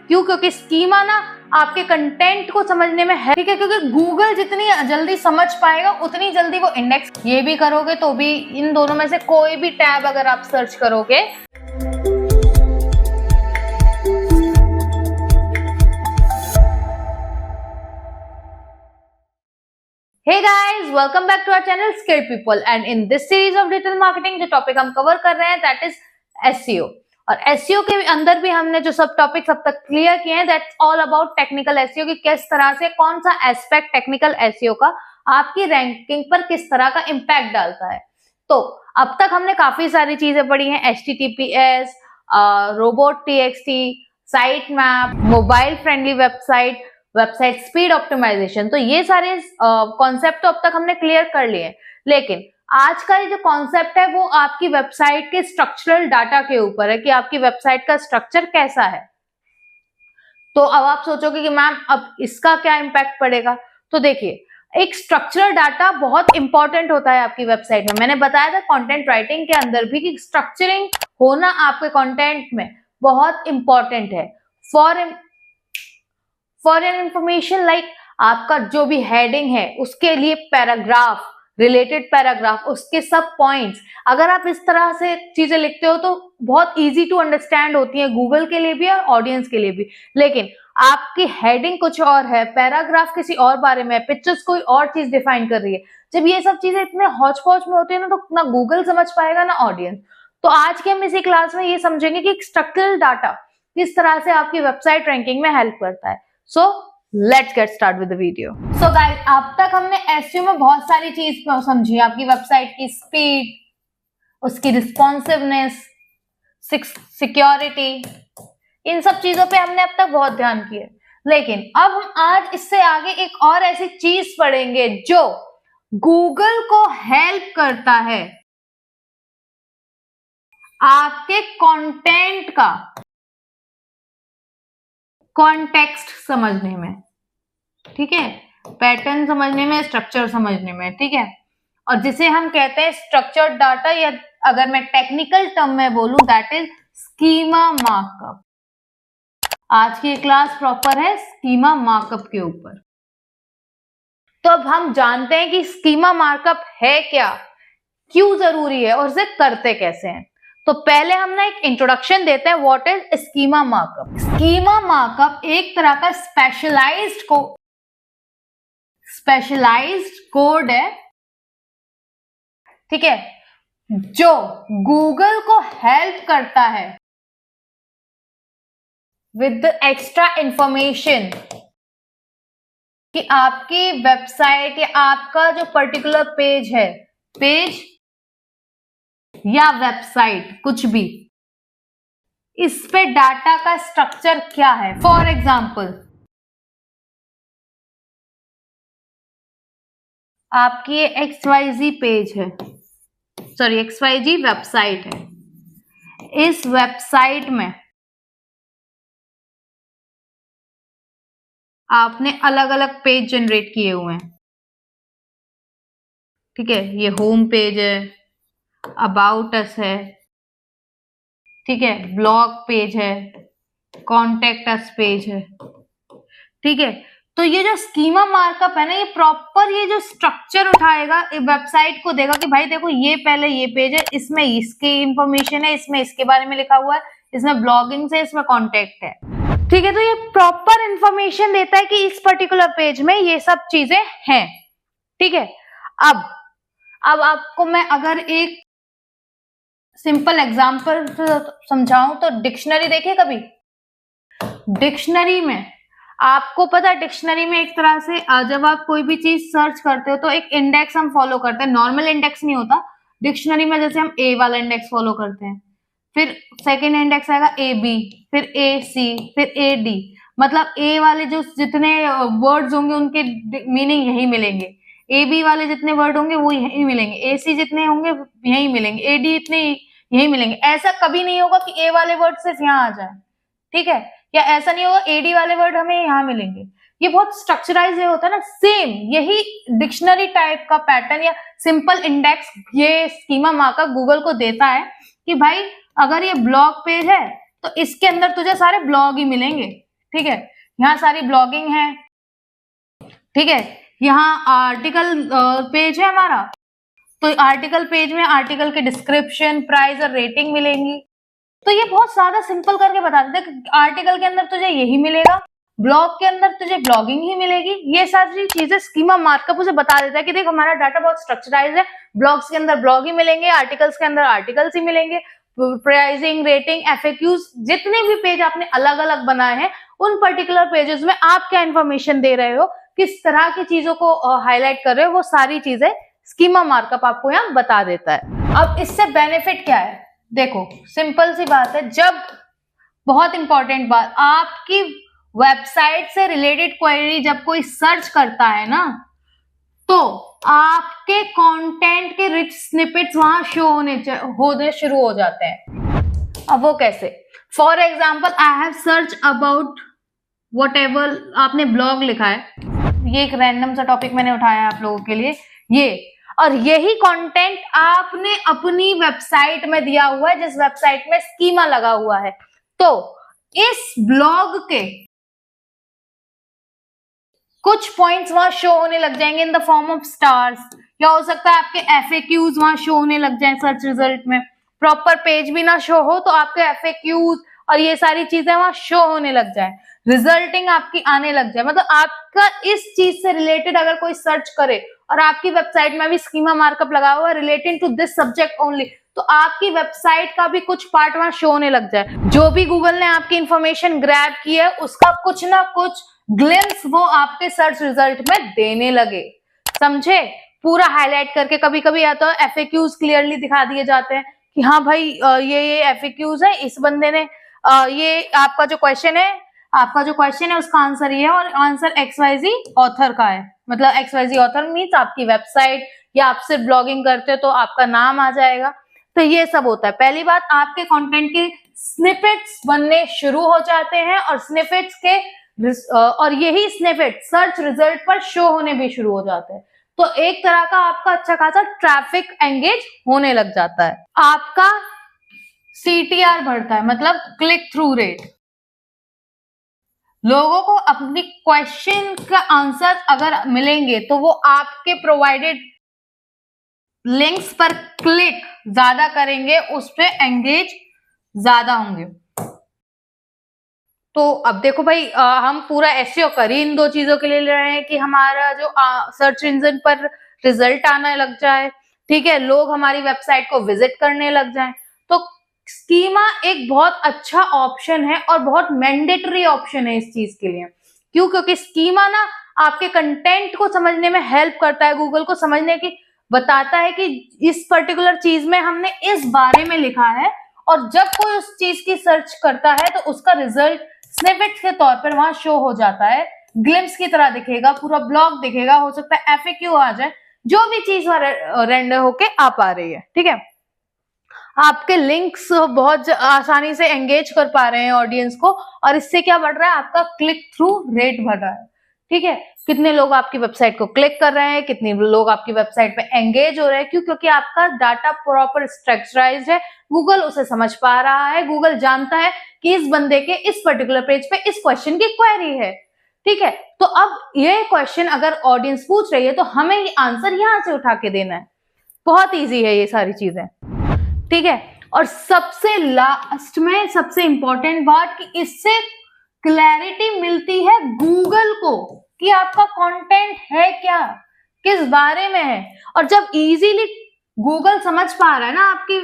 क्यों? क्योंकि स्कीमा ना आपके कंटेंट को समझने में है, ठीक है, क्योंकि गूगल जितनी जल्दी समझ पाएगा उतनी जल्दी वो इंडेक्स। ये भी करोगे तो भी इन दोनों में से कोई भी टैब अगर आप सर्च करोगे, Hey guys, welcome back to our channel Skilled People and in this series of digital marketing जो टॉपिक हम कवर कर रहे हैं that is SEO। और SEO के अंदर भी हमने जो सब टॉपिक्स अब तक क्लियर किए हैं that's all about technical SEO की किस तरह से कौन सा एस्पेक्ट टेक्निकल SEO का आपकी रैंकिंग पर किस तरह का इम्पैक्ट डालता है। तो अब तक हमने काफी सारी चीजें पढ़ी हैं, HTTPS, robot TXT, site map, mobile friendly website speed optimisation. तो ये सारे कॉन्सेप्ट तो अब तक हमने क्लियर कर लिए हैं, लेकिन आज का ये जो कॉन्सेप्ट है वो आपकी वेबसाइट के स्ट्रक्चरल डाटा के ऊपर है कि आपकी वेबसाइट का स्ट्रक्चर कैसा है। तो अब आप सोचोगे कि मैम अब इसका क्या इम्पैक्ट पड़ेगा, तो देखिए एक स्ट्रक्चरल डाटा बहुत इंपॉर्टेंट होता है आपकी वेबसाइट में। मैंने बताया था कंटेंट राइटिंग के अंदर भी कि स्ट्रक्चरिंग होना आपके कंटेंट में बहुत इंपॉर्टेंट है। फॉर एन इंफॉर्मेशन लाइक आपका जो भी हेडिंग है उसके लिए पैराग्राफ, रिलेटेड पैराग्राफ, उसके सब पॉइंट्स, अगर आप इस तरह से चीजें लिखते हो तो बहुत इजी टू अंडरस्टैंड होती है गूगल के लिए भी और ऑडियंस के लिए भी। लेकिन आपकी हेडिंग कुछ और है, पैराग्राफ किसी और बारे में है, पिक्चर्स कोई और चीज डिफाइन कर रही है, जब ये सब चीजें इतने हौच पौच में होती है ना तो ना गूगल समझ पाएगा ना ऑडियंस। तो आज के हम इसी क्लास में ये समझेंगे कि स्ट्रक्चरल डाटा किस तरह से आपकी वेबसाइट रैंकिंग में हेल्प करता है। So let's get start with the video. So guys, अब तक हमने SEO में बहुत सारी चीज समझी, आपकी वेबसाइट की स्पीड, उसकी रिस्पॉन्सिवनेस, सिक्योरिटी, इन सब चीजों पे हमने अब तक बहुत ध्यान किया। लेकिन अब हम आज इससे आगे एक और ऐसी चीज पढ़ेंगे जो गूगल को हेल्प करता है आपके कंटेंट का कॉन्टेक्स्ट समझने में, ठीक है, पैटर्न समझने में, स्ट्रक्चर समझने में, ठीक है, और जिसे हम कहते हैं स्ट्रक्चर्ड डाटा, या अगर मैं टेक्निकल टर्म में बोलूं दैट इज स्कीमा मार्कअप। आज की क्लास प्रॉपर है स्कीमा मार्कअप के ऊपर। तो अब हम जानते हैं कि स्कीमा मार्कअप है क्या, क्यों जरूरी है और इसे करते कैसे हैं। तो पहले हम ना एक इंट्रोडक्शन देते हैं what is schema markup. Schema markup एक तरह का स्पेशलाइज्ड कोड है, ठीक है, जो गूगल को हेल्प करता है विद एक्स्ट्रा इंफॉर्मेशन कि आपकी वेबसाइट या आपका जो पर्टिकुलर पेज है, पेज या वेबसाइट कुछ भी, इस पे डाटा का स्ट्रक्चर क्या है। फॉर एग्जाम्पल आपकी ये XYZ पेज है, सॉरी XYZ वेबसाइट है। इस वेबसाइट में आपने अलग अलग पेज जनरेट किए हुए हैं, ठीक है, ये होम पेज है, अबाउट अस है, ठीक है, ब्लॉग पेज है, कॉन्टेक्ट अस पेज है, ठीक है। तो ये जो स्कीमा मार्कअप है ना, ये प्रॉपर ये जो स्ट्रक्चर उठाएगा, वेबसाइट को देगा कि भाई देखो ये पहले ये पेज है, इसमें इसकी इंफॉर्मेशन है, इसमें इसके बारे में लिखा हुआ है, इसमें ब्लॉगिंग से, इसमें कॉन्टेक्ट है, ठीक है। तो ये प्रॉपर इंफॉर्मेशन देता है कि इस पर्टिकुलर पेज में ये सब चीजें हैं, ठीक है। अब आपको मैं अगर एक सिंपल एग्जाम्पल समझाऊं तो डिक्शनरी देखे कभी? डिक्शनरी में आपको पता है, डिक्शनरी में एक तरह से जब आप कोई भी चीज सर्च करते हो तो एक इंडेक्स हम फॉलो करते हैं, नॉर्मल इंडेक्स नहीं होता डिक्शनरी में। जैसे हम A वाला इंडेक्स फॉलो करते हैं, फिर सेकेंड इंडेक्स आएगा AB, फिर AC, फिर AD, मतलब A वाले जो जितने वर्ड्स होंगे उनके मीनिंग यही मिलेंगे, AB वाले जितने वर्ड होंगे वो यही मिलेंगे, AC जितने होंगे यही मिलेंगे, AD इतने यही मिलेंगे। ऐसा कभी नहीं होगा कि A वाले वर्ड सिर्फ यहाँ आ जाए, ठीक है, या ऐसा नहीं होगा AD वाले वर्ड हमें यहाँ मिलेंगे। ये बहुत स्ट्रक्चराइज होता है ना, सेम यही डिक्शनरी टाइप का पैटर्न या सिंपल इंडेक्स ये स्कीमा मार्कअप गूगल को देता है कि भाई अगर ये ब्लॉग पेज है तो इसके अंदर तुझे सारे ब्लॉग ही मिलेंगे, ठीक है, यहाँ सारी ब्लॉगिंग है, ठीक है, यहाँ आर्टिकल पेज है हमारा, तो आर्टिकल पेज में आर्टिकल के डिस्क्रिप्शन, प्राइस और रेटिंग मिलेंगी। तो ये बहुत सादा सिंपल करके बता देते हैं, आर्टिकल के अंदर तुझे यही मिलेगा, ब्लॉग के अंदर तुझे ब्लॉगिंग ही मिलेगी। ये सारी चीजें स्कीमा मार्कअप उसे बता देता है कि देख हमारा डाटा बहुत स्ट्रक्चराइज है, ब्लॉग्स के अंदर ब्लॉग ही मिलेंगे, आर्टिकल्स के अंदर आर्टिकल्स ही मिलेंगे, प्राइसिंग, रेटिंग, एफएक्यूज, जितने भी पेज आपने अलग अलग बनाए हैं उन पर्टिकुलर पेजेस में आप क्या इन्फॉर्मेशन दे रहे हो, किस तरह की चीजों को हाईलाइट कर रहे हो, वो सारी चीजें स्कीमा मार्कअप आपको यहाँ बता देता है। अब इससे बेनिफिट क्या है, देखो सिंपल सी बात है, जब बहुत इंपॉर्टेंट बात, आपकी वेबसाइट से रिलेटेड क्वेरी जब कोई सर्च करता है ना, तो आपके कंटेंट के रिच स्निपेट्स वहां शो होने शुरू हो जाते हैं। अब वो कैसे, for example I have search about what ever, आपने ब्लॉग लिखा है, ये एक रैंडम सा टॉपिक मैंने उठाया आप लोगों के लिए, ये और यही कंटेंट आपने अपनी वेबसाइट में दिया हुआ है, जिस वेबसाइट में स्कीमा लगा हुआ है, तो इस ब्लॉग के कुछ पॉइंट्स वहां शो होने लग जाएंगे in the form of stars, या हो सकता है आपके एफएक्यूज वहां शो होने लग जाए सर्च रिजल्ट में, प्रॉपर पेज भी ना शो हो तो आपके एफएक्यूज और ये सारी चीजें वहां शो होने लग जाए, रिजल्टिंग आपकी आने लग जाए। मतलब आपका इस चीज से रिलेटेड अगर कोई सर्च करे और आपकी वेबसाइट में भी स्कीमा मार्कअप लगा हुआ है relating to this subject only, तो आपकी वेबसाइट का भी कुछ पार्ट वहां शो होने लग जाए। जो भी गूगल ने आपकी इंफॉर्मेशन ग्रैब की है उसका कुछ ना कुछ ग्लिम्स वो आपके सर्च रिजल्ट में देने लगे, समझे, पूरा हाईलाइट करके। कभी कभी या तो एफएक्यूज क्लियरली दिखा दिए जाते हैं कि हाँ भाई ये एफएक्यूज है, इस बंदे ने ये आपका जो क्वेश्चन है उसका आंसर ये है और आंसर XYZ ऑथर का है, मतलब XYZ ऑथर मीन्स आपकी वेबसाइट या आप सिर्फ ब्लॉगिंग करते हो तो आपका नाम आ जाएगा। तो ये सब होता है। पहली बात, आपके कंटेंट के स्निपेट्स बनने शुरू हो जाते हैं और स्निपेट्स के और यही स्निपेट सर्च रिजल्ट पर शो होने भी शुरू हो जाते हैं। तो एक तरह का आपका अच्छा खासा ट्रैफिक एंगेज होने लग जाता है, आपका CTR बढ़ता है, मतलब क्लिक थ्रू रेट। लोगों को अपनी क्वेश्चन का आंसर अगर मिलेंगे तो वो आपके प्रोवाइडेड लिंक्स पर क्लिक ज्यादा करेंगे, उस पर एंगेज ज्यादा होंगे। तो अब देखो भाई, हम पूरा एसईओ कर ही इन दो चीजों के लिए ले रहे हैं कि हमारा जो सर्च इंजन पर रिजल्ट आने लग जाए, ठीक है, लोग हमारी वेबसाइट को विजिट करने लग जाएं। तो स्कीमा एक बहुत अच्छा ऑप्शन है और बहुत मैंडेटरी ऑप्शन है इस चीज के लिए। क्यों? क्योंकि स्कीमा ना आपके कंटेंट को समझने में हेल्प करता है, गूगल को समझने की बताता है कि इस पर्टिकुलर चीज में हमने इस बारे में लिखा है, और जब कोई उस चीज की सर्च करता है तो उसका रिजल्ट स्निपेट्स के तौर पर वहां शो हो जाता है, ग्लिम्स की तरह दिखेगा, पूरा ब्लॉग दिखेगा, हो सकता है एफएक्यू आ जाए, जो भी चीज रेंडर होके आ पा रही है, ठीक है। आपके लिंक्स बहुत आसानी से एंगेज कर पा रहे हैं ऑडियंस को, और इससे क्या बढ़ रहा है, आपका क्लिक थ्रू रेट बढ़ रहा है, ठीक है। कितने लोग आपकी वेबसाइट को क्लिक कर रहे हैं, कितने लोग आपकी वेबसाइट पे एंगेज हो रहे हैं, क्यों? क्योंकि आपका डाटा प्रॉपर स्ट्रक्चराइज्ड है, गूगल उसे समझ पा रहा है, गूगल जानता है कि इस बंदे के इस पर्टिकुलर पेज पे इस क्वेश्चन की क्वेरी है, ठीक है। तो अब ये क्वेश्चन अगर ऑडियंस पूछ रही है तो हमें ये आंसर यहां से उठा के देना है। बहुत ईजी है ये सारी चीजें, ठीक है। और सबसे लास्ट में सबसे इंपॉर्टेंट बात कि इससे क्लैरिटी मिलती है गूगल को कि आपका कंटेंट है क्या, किस बारे में है। और जब इजीली गूगल समझ पा रहा है ना आपकी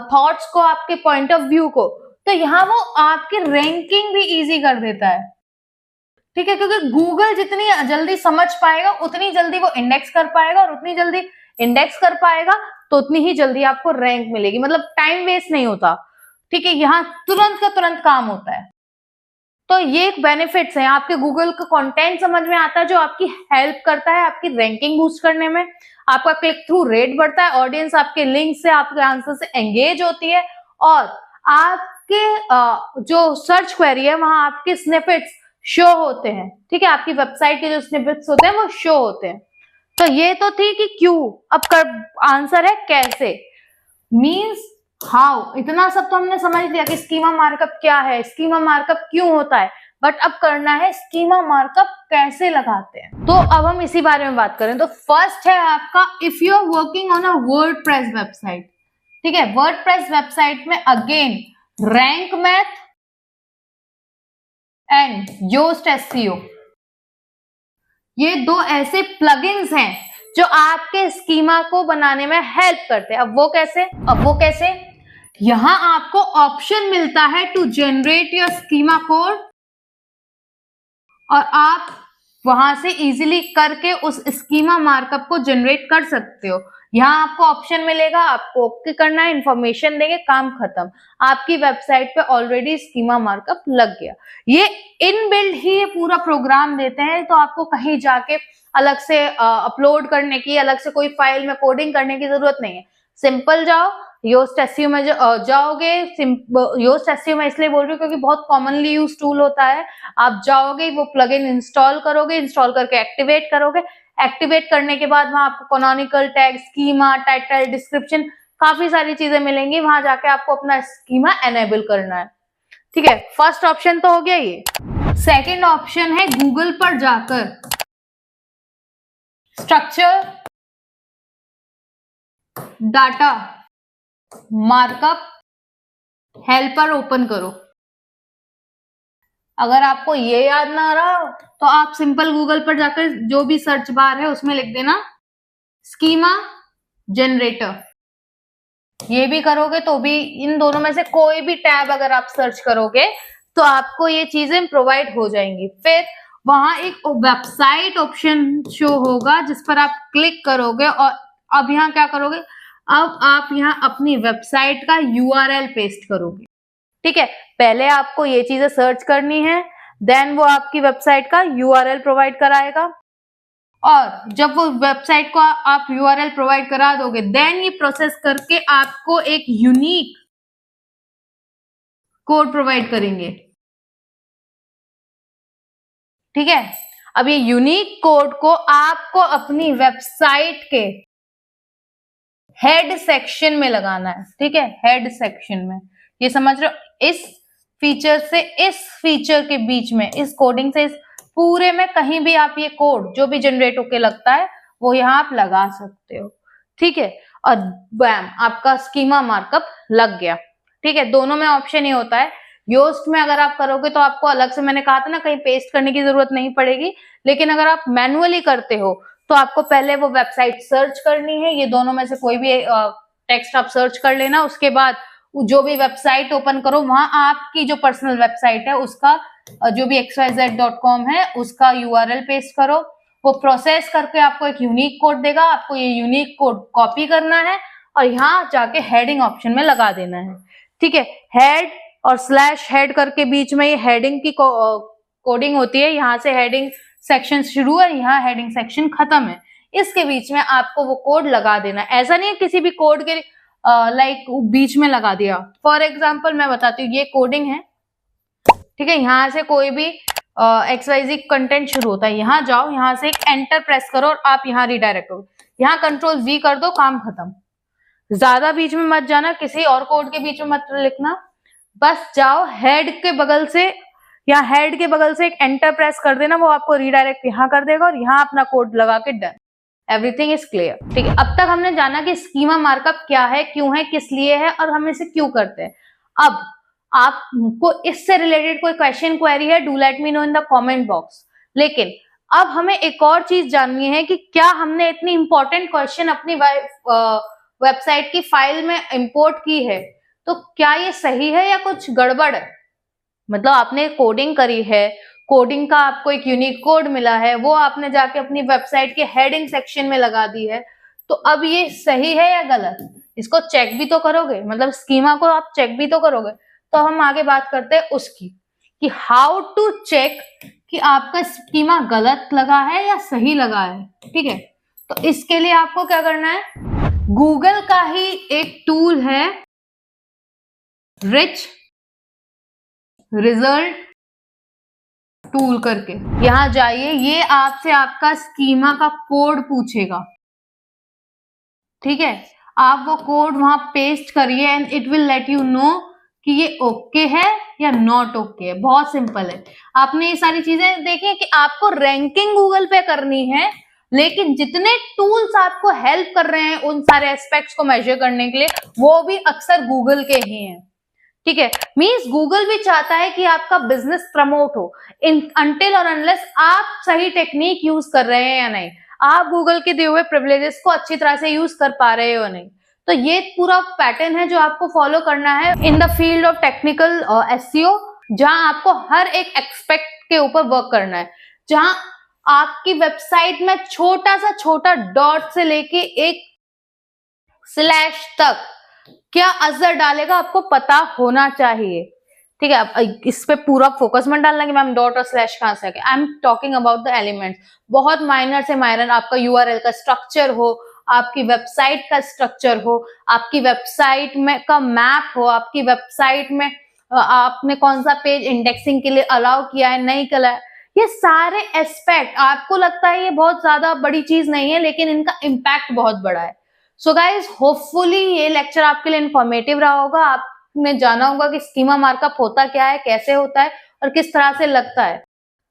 थॉट्स को, आपके पॉइंट ऑफ व्यू को, तो यहाँ वो आपकी रैंकिंग भी इजी कर देता है, ठीक है। क्योंकि गूगल जितनी जल्दी समझ पाएगा उतनी जल्दी वो इंडेक्स कर पाएगा, और उतनी जल्दी इंडेक्स कर पाएगा तो उतनी ही जल्दी आपको रैंक मिलेगी, मतलब टाइम वेस्ट नहीं होता, ठीक है। यहाँ तुरंत का तुरंत काम होता है। तो ये एक बेनिफिट्स है, आपके गूगल का कंटेंट समझ में आता है जो आपकी हेल्प करता है आपकी रैंकिंग बूस्ट करने में, आपका क्लिक थ्रू रेट बढ़ता है, ऑडियंस आपके लिंक से, आपके आंसर से एंगेज होती है, और आपके जो सर्च क्वेरी है वहां आपके स्निपेट्स शो होते हैं, ठीक है। आपकी वेबसाइट के जो स्निपेट्स होते हैं वो शो होते हैं। तो ये तो थी कि क्यों, अब आंसर है कैसे, मींस हाउ। इतना सब तो हमने समझ लिया कि स्कीमा मार्कअप क्या है, स्कीमा मार्कअप क्यों होता है, बट अब करना है स्कीमा मार्कअप कैसे लगाते हैं। तो अब हम इसी बारे में बात करें। तो फर्स्ट है आपका, if you are working on a WordPress website, ठीक है, वर्डप्रेस वेबसाइट में again Rank Math and Yoast SEO, ये दो ऐसे प्लगइन्स हैं जो आपके स्कीमा को बनाने में हेल्प करते हैं। अब वो कैसे, यहां आपको ऑप्शन मिलता है to generate your schema code, और आप वहां से इजीली करके उस स्कीमा मार्कअप को जनरेट कर सकते हो। यहाँ आपको ऑप्शन मिलेगा, आपको ओके करना है, इंफॉर्मेशन देंगे, काम खत्म, आपकी वेबसाइट पे ऑलरेडी स्कीमा मार्कअप लग गया। ये इनबिल्ट ही ये पूरा प्रोग्राम देते हैं, तो आपको कहीं जाके अलग से अपलोड करने की, अलग से कोई फाइल में कोडिंग करने की जरूरत नहीं है। सिंपल जाओ योस्ट एसईओ में जाओगे, योस्ट एसईओ में इसलिए बोल रही हूँ क्योंकि बहुत कॉमनली यूज टूल होता है। आप जाओगे, वो प्लगइन इंस्टॉल करोगे, इंस्टॉल करके एक्टिवेट करोगे, एक्टिवेट करने के बाद वहां आपको canonical tag, schema, title, description, काफी सारी चीजें मिलेंगी, वहां जाके आपको अपना स्कीमा एनेबल करना है। ठीक है, फर्स्ट ऑप्शन तो हो गया ये। सेकेंड ऑप्शन है गूगल पर जाकर structure data markup helper open करो। अगर आपको ये याद ना आ रहा तो आप सिंपल गूगल पर जाकर जो भी सर्च बार है उसमें लिख देना स्कीमा जनरेटर। ये भी करोगे तो भी, इन दोनों में से कोई भी टैब अगर आप सर्च करोगे तो आपको ये चीजें प्रोवाइड हो जाएंगी। फिर वहां एक वेबसाइट ऑप्शन शो होगा जिस पर आप क्लिक करोगे, और अब यहाँ क्या करोगे, अब आप यहाँ अपनी वेबसाइट का यूआरएल पेस्ट करोगे। ठीक है, पहले आपको ये चीजें सर्च करनी है, देन वो आपकी वेबसाइट का यूआरएल प्रोवाइड कराएगा, और जब वो वेबसाइट को आप यूआरएल प्रोवाइड करा दोगे, देन ये प्रोसेस करके आपको एक यूनिक कोड प्रोवाइड करेंगे। ठीक है, अब ये यूनिक कोड को आपको अपनी वेबसाइट के हेड सेक्शन में लगाना है। ठीक है, हेड सेक्शन में, ये समझ रहे हो, इस फीचर से इस फीचर के बीच में, इस कोडिंग से इस पूरे में कहीं भी आप ये कोड जो भी जनरेट होके लगता है वो यहाँ आप लगा सकते हो। ठीक है, और बैम, आपका स्कीमा मार्कअप लग गया। ठीक है, दोनों में ऑप्शन ये होता है। योस्ट में अगर आप करोगे तो आपको अलग से, मैंने कहा था ना, कहीं पेस्ट करने की जरूरत नहीं पड़ेगी, लेकिन अगर आप मैनुअली करते हो तो आपको पहले वो वेबसाइट सर्च करनी है। ये दोनों में से कोई भी टेक्स्ट आप सर्च कर लेना, उसके बाद जो भी वेबसाइट ओपन करो, वहां आपकी जो पर्सनल वेबसाइट है उसका जो भी xyz.com है उसका यूआरएल पेस्ट करो। वो प्रोसेस करके आपको एक यूनिक कोड देगा, आपको ये यूनिक कोड कॉपी करना है और यहाँ जाके हेडिंग ऑप्शन में लगा देना है। ठीक है, हेड और स्लैश हेड करके बीच में ये हेडिंग की कोडिंग होती है। यहाँ से हेडिंग सेक्शन शुरू है, यहाँ हेडिंग सेक्शन खत्म है, इसके बीच में आपको वो कोड लगा देना है। ऐसा नहीं है किसी भी कोड के लाइक बीच में लगा दिया। फॉर एग्जाम्पल मैं बताती हूँ, ये कोडिंग है, ठीक है, यहाँ से कोई भी XYZ कंटेंट शुरू होता है, यहाँ जाओ, यहाँ से एक एंटर प्रेस करो और आप यहाँ रिडायरेक्ट हो, यहाँ कंट्रोल V कर दो, काम खत्म। ज्यादा बीच में मत जाना, किसी और कोड के बीच में मत लिखना, बस जाओ हेड के बगल से, या हेड के बगल से एक एंटर प्रेस कर देना, वो आपको रिडायरेक्ट यहाँ कर देगा और यहाँ अपना कोड लगा के डन, एवरीथिंग इज क्लियर। ठीक है, अब तक हमने जाना कि स्कीमा मार्कअप क्या है, क्यों है, किस लिए है और हम इसे क्यों करते हैं। अब आपको इससे रिलेटेड कोई क्वेश्चन क्वेरी है, do let me know in the comment box. लेकिन अब हमें एक और चीज जाननी है कि क्या हमने इतनी इंपॉर्टेंट क्वेश्चन अपनी वेबसाइट की फाइल में इंपोर्ट की है, तो क्या ये सही है या कुछ गड़बड़ है। मतलब आपने कोडिंग करी है, कोडिंग का आपको एक यूनिक कोड मिला है, वो आपने जाके अपनी वेबसाइट के हेडिंग सेक्शन में लगा दी है, तो अब ये सही है या गलत, इसको चेक भी तो करोगे, मतलब स्कीमा को आप चेक भी तो करोगे। तो हम आगे बात करते हैं उसकी, कि हाउ टू चेक कि आपका स्कीमा गलत लगा है या सही लगा है। ठीक है, तो इसके लिए आपको क्या करना है, गूगल का ही एक टूल है रिच रिजल्ट टूल करके, यहां जाइए, ये आपसे आपका स्कीमा का कोड पूछेगा। ठीक है, आप वो कोड वहां पेस्ट करिए and it will let you know कि ये ओके है या नॉट ओके है। बहुत सिंपल है। आपने ये सारी चीजें देखी कि आपको रैंकिंग गूगल पे करनी है, लेकिन जितने टूल्स आपको हेल्प कर रहे हैं उन सारे एस्पेक्ट्स को मेजर करने के लिए, वो भी अक्सर गूगल के ही हैं। ठीक है, मींस गूगल भी चाहता है कि आपका बिजनेस प्रमोट हो, अनटिल और अनलेस आप सही टेक्निक यूज कर रहे हैं या नहीं, आप गूगल के दिए हुए प्रिविलेजेस को अच्छी तरह से यूज कर पा रहे हो या नहीं। तो ये पूरा पैटर्न है जो आपको फॉलो करना है in the field of technical SEO, जहां आपको हर एक एक्सपेक्ट के ऊपर वर्क करना है, जहां आपकी वेबसाइट में छोटा सा छोटा डॉट से लेके एक स्लैश तक क्या असर डालेगा आपको पता होना चाहिए। ठीक है, अब इस पे पूरा फोकस मत डालना कि मैम डॉट और स्लैश कहां से आके। I am talking about the elements, बहुत माइनर से माइनर आपका यूआरएल का स्ट्रक्चर हो, आपकी वेबसाइट का स्ट्रक्चर हो, आपकी वेबसाइट में का मैप हो, आपकी वेबसाइट में आपने कौन सा पेज इंडेक्सिंग के लिए अलाउ किया है, नहीं किया है, ये सारे एस्पेक्ट आपको लगता है ये बहुत ज्यादा बड़ी चीज नहीं है, लेकिन इनका इम्पैक्ट बहुत बड़ा है। सो गाइज, होपफुली ये लेक्चर आपके लिए इंफॉर्मेटिव रहा होगा। आपने जाना होगा कि स्कीमा मार्कअप होता क्या है, कैसे होता है और किस तरह से लगता है।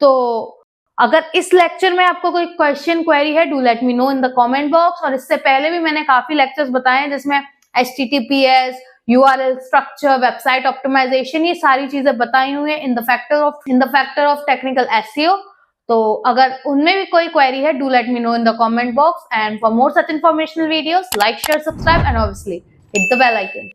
तो अगर इस लेक्चर में आपको कोई क्वेश्चन क्वेरी है, do let me know in the comment box. और इससे पहले भी मैंने काफी लेक्चर्स बताए हैं जिसमें HTTPS, URL structure, website optimisation, ये सारी चीजें बताई हुई है in the factor of technical SEO. तो अगर उनमें भी कोई क्वेरी है, do let me know in the comment box. And for more such informational videos, like, share, subscribe and obviously hit the bell icon.